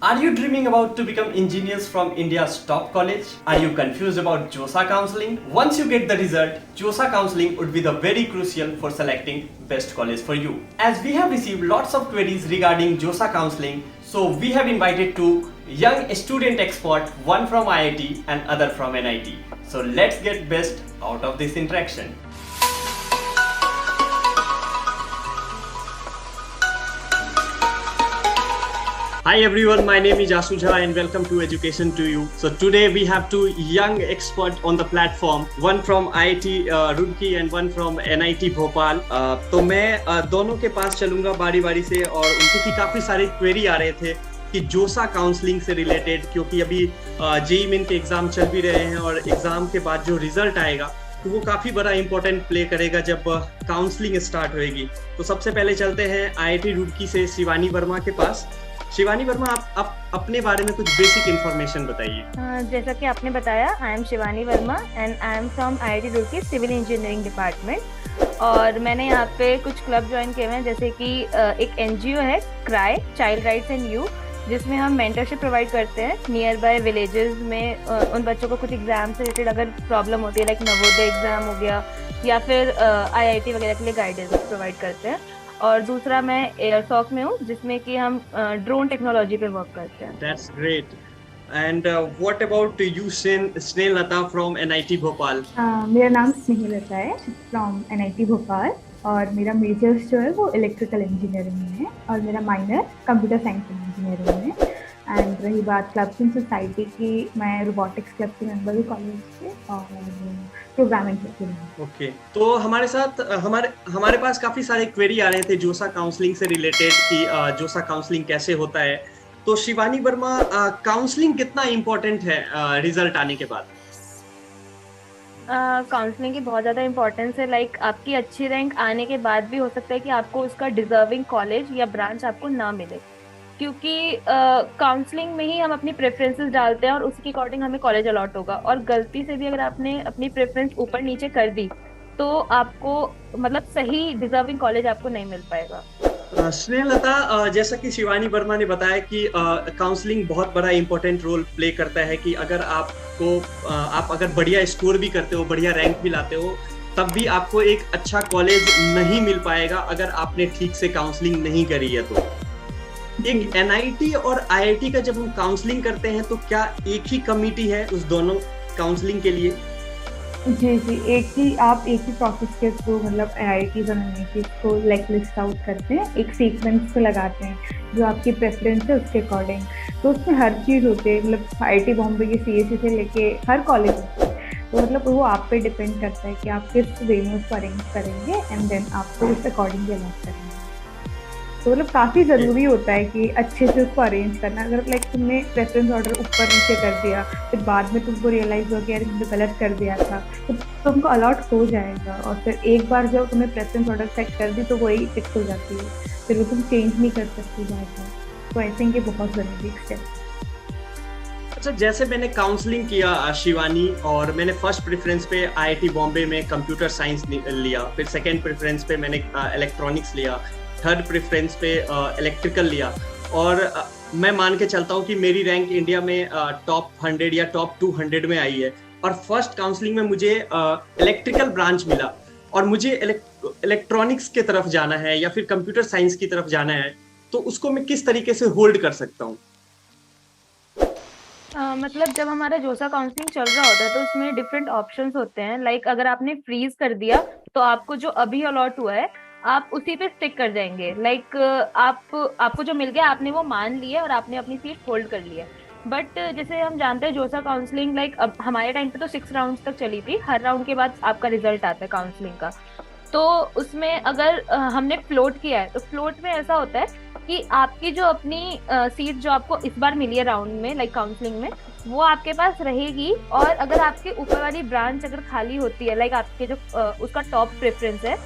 Are you dreaming about to become engineers from India's top college? Are you confused about JOSA counseling? Once you get the result, JOSA counseling would be the very crucial for selecting best college for you. As we have received lots of queries regarding JOSA counseling, so we have invited two young student experts, one from IIT and other from NIT. So let's get best out of this interaction. Hi everyone, my name is Asu Jha and welcome to Education to You. So today we have two young experts on the platform, one from IIT Roorkee and one from NIT Bhopal. तो मैं दोनों के पास चलूंगा बारी बारी से और उनको की काफी सारे क्वेरी आ रहे थे कि जोसा काउंसलिंग से रिलेटेड, क्योंकि अभी जेईई मेन के एग्जाम चल भी रहे हैं और एग्जाम के बाद जो रिजल्ट आएगा तो वो काफी बड़ा इंपॉर्टेंट प्ले करेगा जब काउंसलिंग स्टार्ट होएगी। तो सबसे पहले चलते हैं IIT रूड़की से शिवानी वर्मा के पास। शिवानी वर्मा, आप अपने बारे में कुछ बेसिक इन्फॉर्मेशन बताइए। जैसा कि आपने बताया, I am Shivani Verma and I am from IIT Roorkee civil engineering department. और मैंने यहाँ पे कुछ क्लब ज्वाइन किए हुए हैं, जैसे कि एक NGO है cry child rights and you, जिसमें हम मेंटरशिप प्रोवाइड करते हैं नियर बाय विलेजेस में। उन बच्चों को कुछ एग्जाम से रिलेटेड अगर प्रॉब्लम होती है, लाइक नवोदय एग्जाम हो गया या फिर IIT वगैरह के लिए गाइडेंस प्रोवाइड करते हैं। और दूसरा मैं एयरसॉक में हूँ, जिसमें कि हम ड्रोन टेक्नोलॉजी पे वर्क करते हैं। That's great. And what about you, Snehal Lata from NIT Bhopal? मेरा नाम स्नेहल लता है फ्रॉम NIT भोपाल और मेरा मेजर्स जो है वो इलेक्ट्रिकल इंजीनियरिंग में है और मेरा माइनर कंप्यूटर साइंस इंजीनियरिंग में है। एंड रही बात क्लब्स एंड सोसाइटी की, मैं रोबोटिक्स क्लब की मेंबर हूँ कॉलेज से और प्रोग्रामिंग क्लब की मेंबर। ओके, तो हमारे साथ हमारे पास काफी सारे क्वेरी आ रहे थे जोसा काउंसलिंग से रिलेटेड कि जोसा काउंसलिंग कैसे होता है। तो शिवानी वर्मा, काउंसलिंग कितना इम्पोर्टेंट है रिजल्ट आने के बाद? काउंसलिंग की बहुत ज़्यादा इंपॉर्टेंस है। लाइक आपकी अच्छी रैंक आने के बाद भी हो सकता है कि आपको उसका डिजर्विंग कॉलेज या ब्रांच आपको ना मिले, क्योंकि काउंसलिंग में ही हम अपनी प्रेफरेंसेस डालते हैं और उसके अकॉर्डिंग हमें कॉलेज अलॉट होगा। और गलती से भी अगर आपने अपनी प्रेफरेंस ऊपर नीचे कर दी तो आपको मतलब सही डिजर्विंग कॉलेज आपको नहीं मिल पाएगा। स्नेहलता, जैसा कि शिवानी वर्मा ने बताया कि काउंसलिंग बहुत बड़ा इंपॉर्टेंट रोल प्ले करता है कि अगर आप अगर बढ़िया स्कोर भी करते हो, बढ़िया रैंक भी लाते हो, तब भी आपको एक अच्छा कॉलेज नहीं मिल पाएगा अगर आपने ठीक से काउंसलिंग नहीं करी है। तो एक NIT और IIT का जब हम काउंसलिंग करते हैं तो क्या एक ही कमिटी है उस दोनों काउंसलिंग के लिए? जी, एक ही प्रोसेस के थ्रू, मतलब IIT और NIT को लाइक लिस्ट आउट करते हैं, एक सीक्वेंस को लगाते हैं जो आपकी प्रेफरेंस है उसके अकॉर्डिंग। तो उसमें हर चीज़ होती है, मतलब IIT बॉम्बे की CSE से लेके हर कॉलेज होता है। तो मतलब वो आप पे डिपेंड करता है कि आप किस वे में उसको अरेंज करेंगे एंड देन आपको उस अकॉर्डिंग अलॉट करेंगे। तो मतलब काफ़ी ज़रूरी होता है कि अच्छे से उसको अरेंज करना। अगर लाइक तुमने प्रेफरेंस ऑर्डर ऊपर नीचे कर दिया, फिर बाद में तुमको रियलाइज़ हो गया तुमने गलत कर दिया था, तो तुमको अलॉट हो जाएगा। और फिर एक बार जब तुमने प्रेफरेंस ऑर्डर सेट कर दी तो वही फिक्स हो जाती है, फिर वो तुम चेंज नहीं कर सकती बार। तो आई थिंक ये बहुत ज़रूरी स्टेप। अच्छा, जैसे मैंने काउंसलिंग किया शिवानी, और मैंने फर्स्ट प्रेफरेंस पे IIT बॉम्बे में कंप्यूटर साइंस लिया, फिर सेकेंड प्रेफरेंस पे मैंने इलेक्ट्रॉनिक्स लिया, थर्ड प्रेफरेंस पे इलेक्ट्रिकल लिया, और मैं मान के चलता हूँ कि मेरी रैंक इंडिया में टॉप 100 या टॉप 200 में आई है। और फर्स्ट काउंसलिंग में मुझे इलेक्ट्रिकल ब्रांच मिला और मुझे इलेक्ट्रॉनिक्स की तरफ जाना है या फिर कंप्यूटर साइंस की तरफ जाना है, तो उसको मैं किस तरीके से होल्ड कर सकता हूँ? मतलब जब हमारा जोसा काउंसलिंग चल रहा होता है तो उसमें डिफरेंट ऑप्शंस होते हैं। लाइक अगर आपने फ्रीज कर दिया तो आपको जो अभी अलॉट हुआ है आप उसी पे स्टिक कर जाएंगे। लाइक आपको जो मिल गया आपने वो मान लिया और आपने अपनी सीट होल्ड कर लिया। बट जैसे हम जानते हैं जोसा काउंसलिंग लाइक अब हमारे टाइम पे तो 6 राउंड्स तक चली थी। हर राउंड के बाद आपका रिजल्ट आता है काउंसलिंग का। तो उसमें अगर हमने फ्लोट किया है तो फ्लोट में ऐसा होता है कि आपकी जो अपनी सीट जो आपको इस बार मिली है राउंड में, लाइक काउंसलिंग में, वो आपके पास रहेगी। और अगर आपके ऊपर वाली ब्रांच अगर खाली होती है, लाइक आपके जो उसका टॉप प्रेफरेंस है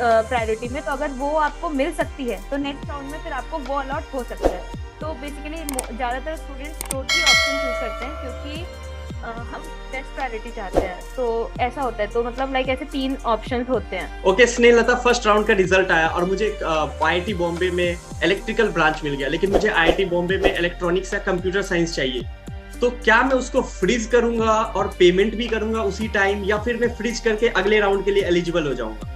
प्रायोरिटी में, तो अगर वो आपको मिल सकती है तो नेक्स्ट राउंड में फिर आपको वो अलॉट हो सकता है। तो बेसिकली ज़्यादातर स्टूडेंट्स फ्लोट की ऑप्शन चूज करते हैं, क्योंकि हम बेस्ट प्रायोरिटी चाहते हैं, तो ऐसा होता है। तो मतलब लाइक ऐसे 3 ऑप्शंस होते हैं। ओके स्नेहलता, फर्स्ट राउंड का रिजल्ट आया और मुझे आईआईटी बॉम्बे में इलेक्ट्रिकल ब्रांच मिल गया, लेकिन मुझे आईआईटी बॉम्बे में इलेक्ट्रॉनिक्स या कंप्यूटर साइंस चाहिए। तो क्या मैं उसको फ्रीज करूंगा और पेमेंट भी करूंगा उसी टाइम, या फिर मैं फ्रीज करके अगले राउंड के लिए एलिजिबल हो जाऊंगा?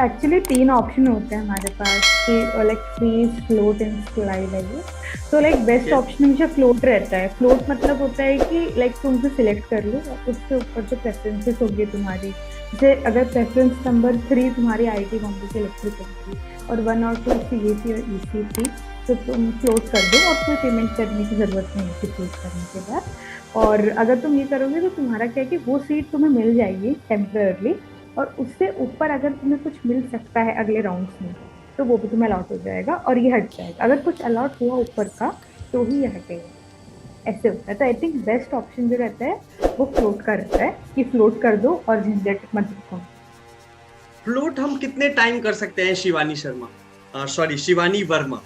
एक्चुअली 3 ऑप्शन होते हैं हमारे पास कि like freeze, float and slide है ये। तो लाइक बेस्ट ऑप्शन हमेशा फ्लोट रहता है। फ्लोट मतलब होता है कि लाइक तुम उसे सिलेक्ट कर लो और उसके ऊपर जो प्रेफरेंसेस होगी तुम्हारी, जैसे अगर प्रेफरेंस नंबर 3 तुम्हारी आईआईटी बॉम्बे की इलेक्ट्रिकल की और 1 और 2 सीएसी और ईसी थी, तो तुम फ्लोट कर दो और कोई पेमेंट करने की ज़रूरत नहीं है फ्लोट करने के बाद। और अगर तुम ये करोगे तो तुम्हारा क्या है कि वो सीट तुम्हें मिल जाएगी टेम्पररली, और उससे ऊपर अगर तुम्हें कुछ मिल सकता है अगले राउंड्स में तो वो भी तुम्हें अलॉट हो जाएगा और ये हट जाएगा। अगर कुछ अलॉट हुआ ऊपर का तो ही ये हटेगा, ऐसे होता है। तो आई थिंक बेस्ट ऑप्शन जो रहता है वो फ्लोट का रहता है कि फ्लोट कर दो और झंझट मत रखो। फ्लोट हम कितने टाइम कर सकते हैं शिवानी शर्मा, शिवानी वर्मा?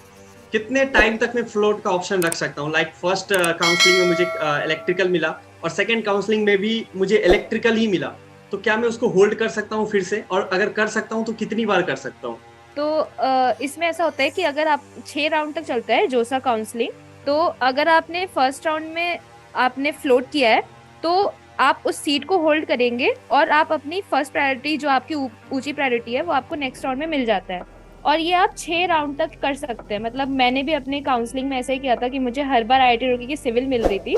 कितने टाइम तक मैं फ्लोट का ऑप्शन रख सकता हूँ? लाइक फर्स्ट काउंसलिंग में मुझे इलेक्ट्रिकल मिला और सेकंड काउंसलिंग में भी मुझे इलेक्ट्रिकल ही मिला, तो क्या मैं उसको होल्ड कर सकता हूँ फिर से, और अगर कर सकता हूँ तो कितनी बार कर सकता हूँ? तो इसमें ऐसा होता है कि अगर आप 6 राउंड तक चलता है जोसा काउंसलिंग, तो अगर आपने फर्स्ट राउंड में आपने फ्लोट किया है तो आप उस सीट को होल्ड करेंगे और आप अपनी फर्स्ट प्रायोरिटी जो आपकी ऊंची प्रायोरिटी है वो आपको नेक्स्ट राउंड में मिल जाता है। और ये आप 6 राउंड तक कर सकते हैं। मतलब मैंने भी अपने काउंसलिंग में ऐसा ही किया था कि मुझे हर बार आईआईटी रुड़की की सिविल मिल रही थी,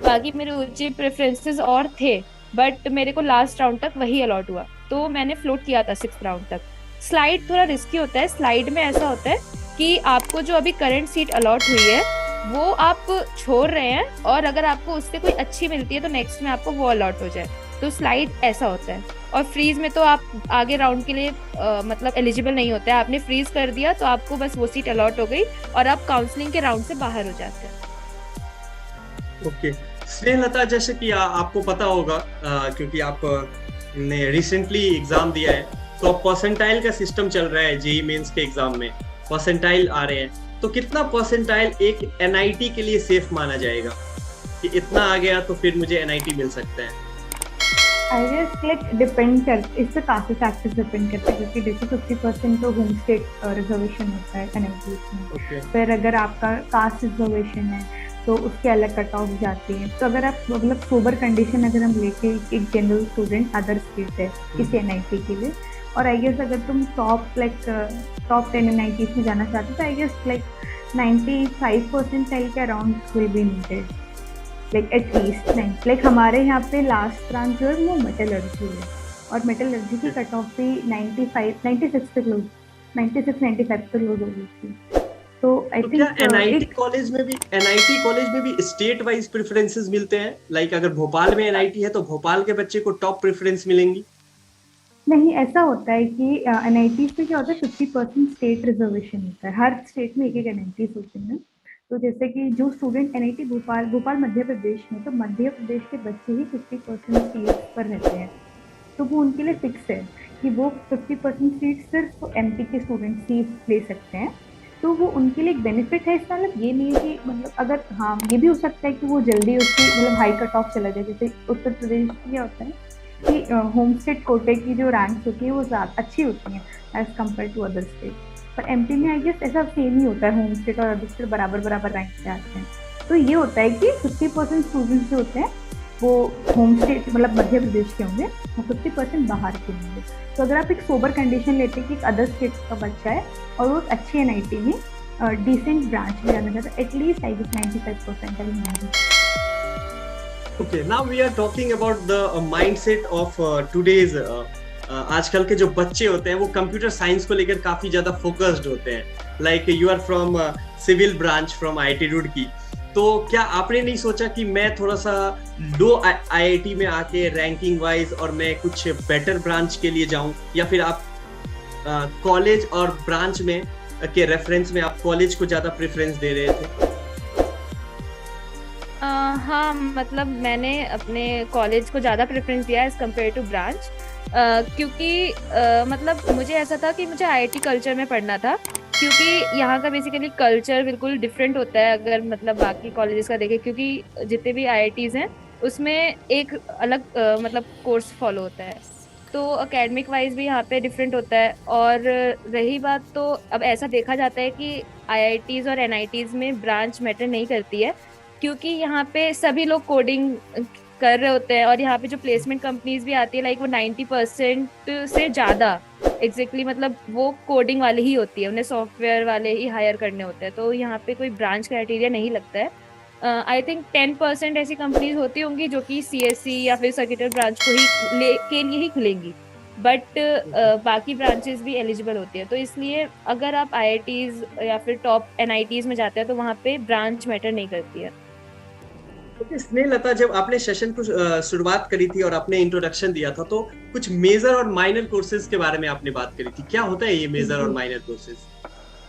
बाकी मेरे ऊंचे प्रेफरेंसेस और थे, बट मेरे को लास्ट राउंड तक वही अलॉट हुआ, तो मैंने फ्लोट किया था 6th राउंड तक। स्लाइड थोड़ा रिस्की होता है। स्लाइड में ऐसा होता है कि आपको जो अभी करंट सीट अलॉट हुई है वो आप छोड़ रहे हैं, और अगर आपको उससे कोई अच्छी मिलती है तो नेक्स्ट में आपको वो अलॉट हो जाए। तो स्लाइड ऐसा होता है। और फ्रीज में तो आप आगे राउंड के लिए मतलब एलिजिबल नहीं होते हैं। आपने फ्रीज कर दिया तो आपको बस वो सीट अलॉट हो गई और आप काउंसलिंग के राउंड से बाहर हो जाते हैं। ओके स्नेहलता, जैसे कि आपको पता होगा क्योंकि आप ने रिसेंटली एग्जाम दिया है, तो अब परसेंटाइल का सिस्टम चल रहा है। जेई मेंस के एग्जाम में परसेंटाइल आ रहे हैं, तो कितना परसेंटाइल एक एनआईटी के लिए सेफ माना जाएगा कि इतना आ गया तो फिर मुझे एनआईटी मिल सकता है? आई गेस लाइक डिपेंड कर, इस पे काफ़ी फैक्टर्स डिपेंड करते हैं, क्योंकि देखो 50% तो होम स्टेट रिजर्वेशन होता है एनआईटी में। फिर अगर आपका कास्ट रिजर्वेशन है तो उसके अलग कट ऑफ जाती है। तो अगर आप मतलब सोबर कंडीशन अगर हम लेके एक जनरल स्टूडेंट अदर स्टेट है किसी एनआईटी के लिए, और आई गेस अगर तुम टॉप 10 एनआईटीज में जाना चाहते हो तो आई गेस लाइक 95% के around will be needed, like at least. Like हमारे यहाँ पे लास्ट ब्रांच जो है वो मेटलर्जी है, और मेटलर्जी की कट ऑफ भी 96 तक क्लोज 95 तक क्लोज हो गई थी। तो आई थिंक एनआईटी कॉलेज में भी स्टेट वाइज प्रेफरेंसेस मिलते हैं? लाइक अगर भोपाल में एनआईटी है तो भोपाल के बच्चे को टॉप प्रेफरेंस मिलेंगी? नहीं, ऐसा होता है कि एनआईटीज में क्या होता है 50% स्टेट रिजर्वेशन होता है। हर स्टेट में एक एनआईटीज होते हैं। तो जैसे कि जो स्टूडेंट एनआईटी भोपाल मध्य प्रदेश में, तो मध्य प्रदेश के बच्चे ही 50% सीट्स पर रहते हैं। तो वो उनके लिए फिक्स है कि वो 50% सीट सिर्फ एमपी के स्टूडेंट्स ही ले सकते हैं। तो वो उनके लिए एक बेनिफिट है। इसका मतलब ये नहीं है कि मतलब अगर हाँ ये भी हो सकता है कि वो जल्दी उसकी मतलब हाई कट ऑफ चला जाए। जैसे उत्तर प्रदेश में क्या होता है कि होम स्टेट कोटे की जो रैंक्स होती है वो ज़्यादा अच्छी होती हैं as compare to other state. पर एमपी में आई गेस ऐसा सेम ही होता है, होम स्टेट और अदर स्टेट बराबर रैंक पे आते हैं। तो ये होता है कि 50% स्टूडेंट्स जो होते हैं वो होम स्टेट मतलब मध्य प्रदेश के होंगे और 50% बाहर के होंगे। तो अगर आप एक सोबर कंडीशन लेते हैं कि एक अदर स्टेट का बच्चा है और वो अच्छी एनआईटी में डिसेंट ब्रांच में जाना चाहता है, एटलीस्ट आई गेस 95% है। Okay, now we are talking about the mindset of today's आजकल के जो बच्चे होते हैं वो कंप्यूटर साइंस को लेकर काफी ज्यादा फोकस्ड होते हैं। Like you are from civil branch from IIT Roorkee, तो क्या आपने नहीं सोचा कि मैं थोड़ा सा लो आईआईटी में आके रैंकिंग वाइज और मैं कुछ बेटर ब्रांच के लिए जाऊं, या फिर आप कॉलेज और ब्रांच में के रेफरेंस में आप कॉलेज को ज्यादा प्रेफरेंस दे रहे थे? हाँ, मतलब मैंने अपने कॉलेज को ज़्यादा प्रेफरेंस दिया एज कम्पेयर टू ब्रांच, क्योंकि मतलब मुझे ऐसा था कि मुझे आईआईटी कल्चर में पढ़ना था, क्योंकि यहाँ का बेसिकली कल्चर बिल्कुल डिफरेंट होता है अगर मतलब बाकी कॉलेजेस का देखें। क्योंकि जितने भी आईआईटीज़ हैं उसमें एक अलग मतलब कोर्स फॉलो होता है। तो एकेडमिक वाइज भी यहाँ पे डिफरेंट होता है। और रही बात, तो अब ऐसा देखा जाता है कि आईआईटीज और एनआईटीज में ब्रांच मैटर नहीं करती है, क्योंकि यहाँ पे सभी लोग कोडिंग कर रहे होते हैं। और यहाँ पे जो प्लेसमेंट कंपनीज भी आती है, लाइक वो 90% से ज्यादा एग्जैक्टली मतलब वो कोडिंग वाले ही होती है, उन्हें सॉफ्टवेयर वाले ही हायर करने होते हैं। तो यहाँ पे कोई ब्रांच क्राइटेरिया नहीं लगता है। आई थिंक 10% ऐसी कंपनीज होती होंगी जो कि सीएससी या फिर सर्किटल ब्रांच को ही के लिए ही खुलेंगी, बट बाकी ब्रांचेस भी एलिजिबल होती है। तो इसलिए अगर आप आईआईटीज या फिर टॉप एनआईटीज में जाते हैं तो वहाँ पे ब्रांच मैटर नहीं करती है। स्नेहलता, जब आपने सेशन को शुरुआत करी थी और आपने इंट्रोडक्शन दिया था, तो कुछ मेजर और माइनर कोर्सेज के बारे में आपने बात करी थी। क्या होता है ये मेजर और माइनर कोर्सेज?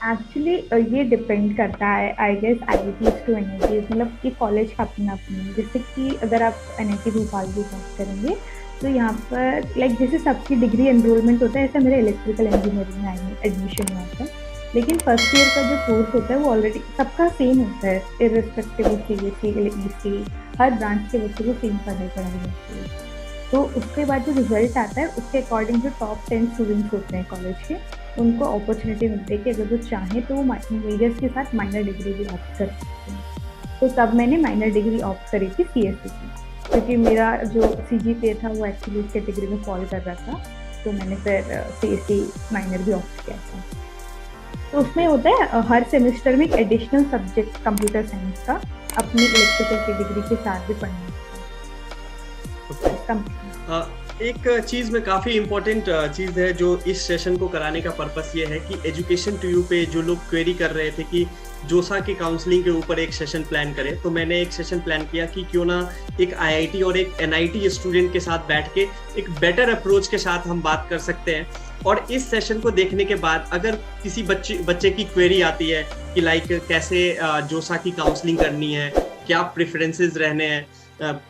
एक्चुअली ये डिपेंड करता है, I guess, IITs to NITs, मतलब कि कॉलेज का अपना अपना। जैसे कि अगर आप एनआईटी भोपाल की बात करेंगे तो यहाँ पर लाइक जैसे सबकी डिग्री एनरोलमेंट होता है, ऐसा मेरा इलेक्ट्रिकल इंजीनियरिंग में एडमिशन हुआ था। लेकिन फर्स्ट ईयर का जो कोर्स होता है वो ऑलरेडी सबका सेम होता है, irrespective of CBSE EC, her branch के बच्चों को सेम पढ़ाई होती है। तो उसके बाद जो रिजल्ट आता है उसके अकॉर्डिंग जो टॉप 10 स्टूडेंट्स होते हैं कॉलेज के, उनको अपॉर्चुनिटी मिलती है कि अगर वो चाहें तो वो मेजर्स के साथ माइनर डिग्री भी ऑप्ट कर सकते हैं। तो तब मैंने माइनर डिग्री ऑप्ट करी थी सीएससी की, क्योंकि मेरा जो सीजीपीए था वो एक्चुअली उस कैटेगरी में फॉल कर रहा था। तो मैंने फिर सीएससी माइनर भी ऑप्ट किया था। तो उसमें होता है हर सेमेस्टर में एक एडिशनल सब्जेक्ट कंप्यूटर साइंस का अपनी इलेक्ट्रिकल की डिग्री के साथ भी पढ़ना है। एक चीज में काफी इम्पोर्टेंट चीज है जो इस सेशन को कराने का पर्पस ये है कि एजुकेशन टू यू पे जो लोग क्वेरी कर रहे थे कि जोसा की काउंसलिंग के ऊपर एक सेशन प्लान करें, तो मैंने एक सेशन प्लान किया कि क्यों ना एक आईआईटी और एक एनआईटी स्टूडेंट के साथ बैठ के एक बेटर अप्रोच के साथ हम बात कर सकते हैं। और इस सेशन को देखने के बाद अगर किसी बच्चे की क्वेरी आती है कि लाइक कैसे जोसा की काउंसलिंग करनी है, क्या प्रेफरेंसेस रहने हैं,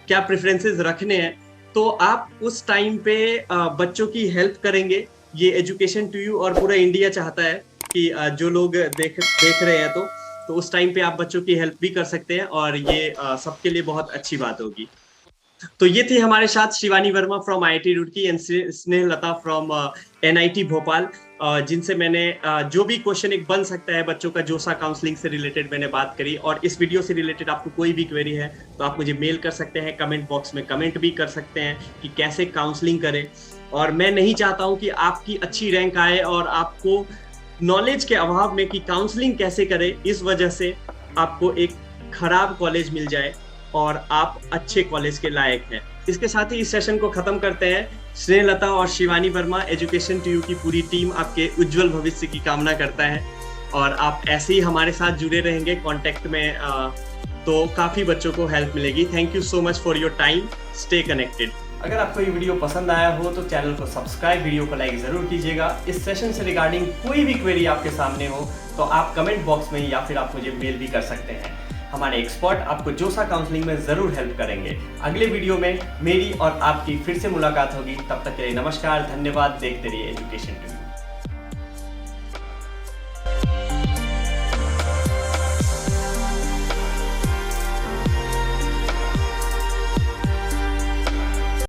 क्या प्रेफरेंसेस रखने हैं, तो आप उस टाइम पे बच्चों की हेल्प करेंगे। ये एजुकेशन टू यू और पूरा इंडिया चाहता है कि जो लोग देख रहे हैं तो उस टाइम पे आप बच्चों की हेल्प भी कर सकते हैं, और ये सबके लिए बहुत अच्छी बात होगी। तो ये थी हमारे साथ Shivani Verma from IIT Roorkee and Snehlata from NIT Bhopal, जिनसे मैंने जो भी क्वेश्चन एक बन सकता है बच्चों का जोसा काउंसलिंग से रिलेटेड मैंने बात करी। और इस वीडियो से रिलेटेड आपको कोई भी क्वेरी है तो आप मुझे मेल कर सकते हैं, कमेंट बॉक्स में कमेंट भी कर सकते हैं कि कैसे काउंसलिंग करें। और मैं नहीं चाहता हूं कि आपकी अच्छी रैंक आए और आपको नॉलेज के अभाव में कि काउंसलिंग कैसे करें, इस वजह से आपको एक खराब कॉलेज मिल जाए और आप अच्छे कॉलेज के लायक हैं। इसके साथ ही इस सेशन को खत्म करते हैं। स्नेहलता और Shivani Verma, education to you की पूरी टीम आपके उज्जवल भविष्य की कामना करता है, और आप ऐसे ही हमारे साथ जुड़े रहेंगे कांटेक्ट में, तो काफी बच्चों को हेल्प मिलेगी। Thank you so much for your time. Stay connected. अगर आपको ये वीडियो पसंद आया हो तो चैनल को सब्सक्राइब, वीडियो को लाइक जरूर कीजिएगा। इस सेशन से रिगार्डिंग कोई भी क्वेरी आपके सामने हो तो आप कमेंट बॉक्स में या फिर आप मुझे मेल भी कर सकते हैं। हमारे एक्सपर्ट आपको जोसा काउंसलिंग में जरूर हेल्प करेंगे। अगले वीडियो में मेरी और आपकी फिर से मुलाकात होगी। तब तक के लिए नमस्कार, धन्यवाद। देखते रहिए एजुकेशन टू यू।